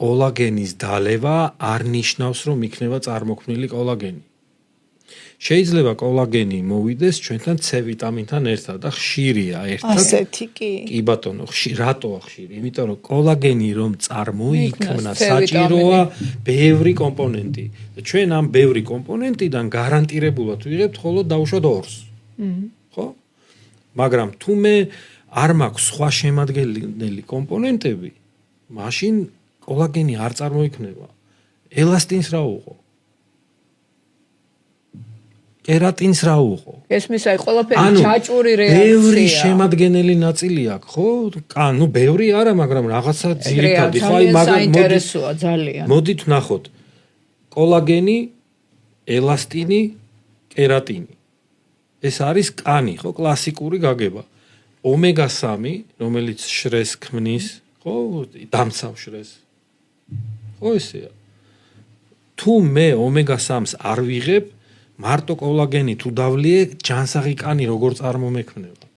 კოლაგენის დალევა არ ნიშნავს, რომ იქნება წარმოქმნილი კოლაგენი. შეიძლება კოლაგენი მოვიდეს ჩვენთან C ვიტამინთან ერთად და ხშირია ერთად. ასეთი კი. კი ბატონო, რატოა ხშირი? იმიტომ რომ კოლაგენი რომ წარმოიქმნა, საჭიროა ბევრი კომპონენტი. და ჩვენ ამ ბევრი კომპონენტიდან გარანტირებულად ვიღებთ მხოლოდ დავუშვათ 2-ს. ხო? მაგრამ თუ მე არ მაქვს სხვა შემადგენელი კომპონენტები, მაშინ კოლაგენი არ წარმოიქმნება. ელასტინს რა უყო? კერატინს რა უყო? ესმის აი ყველაფერი ჩაჭური რეაქცია. ბევრი შემადგენელი ნაწილი აქვს, ხო? ანუ ბევრი არა, მაგრამ რაღაცა ძირითადი, ხო? აი საინტერესოა ძალიან. მოდით ვნახოთ. კოლაგენი, ელასტინი, კერატინი. ეს არის კანი, ხო? კლასიკური გაგება. ომეგა-3, რომელიც შრეს ქმნის, ხო? დამცავ შრეს. ხო ესეა. თუ მე ომეგა-3-ს არ ვიღებ, მარტო კოლაგენი თუ დავლიე, ჯანსაღი კანი როგორ წარმომექმნება?